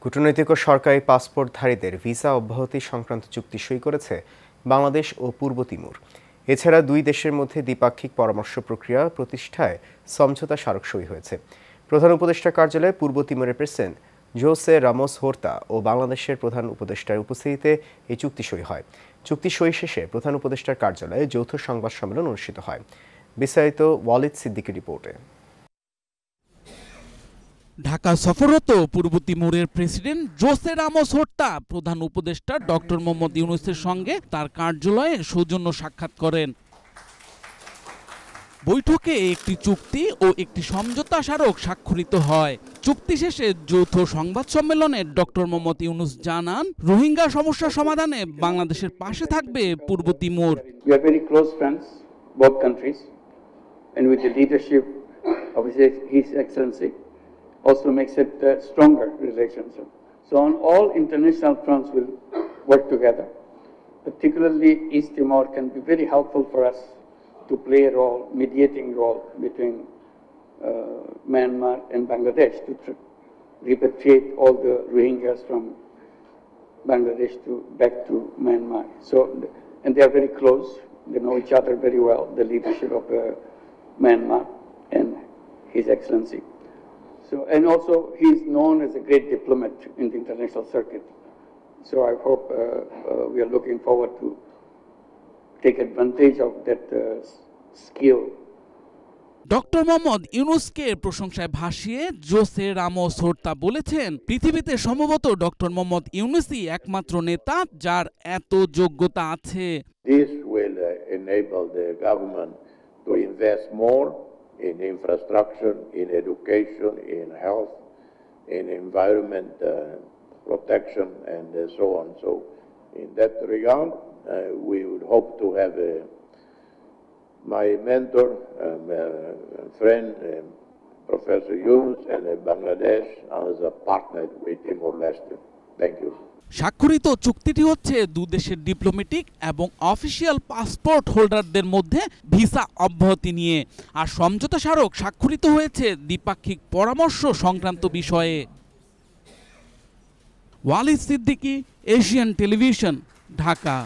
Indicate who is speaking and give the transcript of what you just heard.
Speaker 1: কূটনৈতিক ও সরকারি পাসপোর্টধারীদের ভিসা অব্যাহতি সংক্রান্ত চুক্তি সই করেছে বাংলাদেশ ও পূর্ব তিমুর। এছাড়া দুই দেশের মধ্যে দ্বিপাক্ষিক পরামর্শ প্রক্রিয়া প্রতিষ্ঠায় সমঝোতা স্মারক সই হয়েছে। প্রধান উপদেষ্টার কার্যালয়ে পূর্ব তিমুরের প্রেসিডেন্ট জোসে রামোস হোর্তা ও বাংলাদেশের প্রধান উপদেষ্টার উপস্থিতিতে এই চুক্তি সই হয়। চুক্তি সই শেষে প্রধান উপদেষ্টার কার্যালয়ে যৌথ সংবাদ সম্মেলন অনুষ্ঠিত হয়। বিস্তারিত ওয়ালিদ সিদ্দিকীর রিপোর্টে।
Speaker 2: ঢাকা সফররত পূর্ব তিমুরের প্রেসিডেন্ট জোসে রামোস হোর্তা প্রধান উপদেষ্টা ডক্টর মোহাম্মদ ইউনূসের সঙ্গে তার কার্যালয়ে সৌজন্য সাক্ষাৎ করেন। বৈঠকে একটি চুক্তি ও একটি সমঝোতা স্মারক স্বাক্ষরিত হয়। চুক্তি শেষে যৌথ সংবাদ সম্মেলনে ডক্টর মোহাম্মদ ইউনূস জানান, রোহিঙ্গা সমস্যা সমাধানে বাংলাদেশের পাশে থাকবে পূর্ব Timur.
Speaker 3: We are very close friends, both countries, and with the leadership of His Excellency also makes it a stronger relationship. So on all international fronts we'll work together. Particularly East Timor can be very helpful for us to play a role, mediating role between Myanmar and Bangladesh to repatriate all the Rohingyas from Bangladesh back to Myanmar. So, and they are very close. They know each other very well, the leadership of Myanmar and His Excellency. So, and also he is known as a great diplomat in the international circuit. So I hope we are looking forward to take advantage of that skill.
Speaker 2: Doctor Mohammad ইউনূসকে প্রশংসায় ভাসিয়ে Jose Ramos Horta বলেছেন, পৃথিবীতে সম্ভবত doctor Mohammad ইউনূসই একমাত্র নেতা যার এত যোগ্যতা আছে।
Speaker 4: This will enable the government to invest more in infrastructure, in education, in health, in environment protection, and so on. So, in that regard, we would hope to have my mentor, friend, Professor Yunus, and Bangladesh as a partner with Timor-Leste. Thank you.
Speaker 2: স্বাক্ষরিত চুক্তিটি হচ্ছে দুদেশের diplomatic এবং official passport হোল্ডারদের মধ্যে visa অব্যাহতি নিয়ে, আর সমঝোতা স্মারক স্বাক্ষরিত হয়েছে দ্বিপাক্ষিক পরামর্শ সংক্রান্ত বিষয়ে। Walid Siddiqui, Asian television, Dhaka.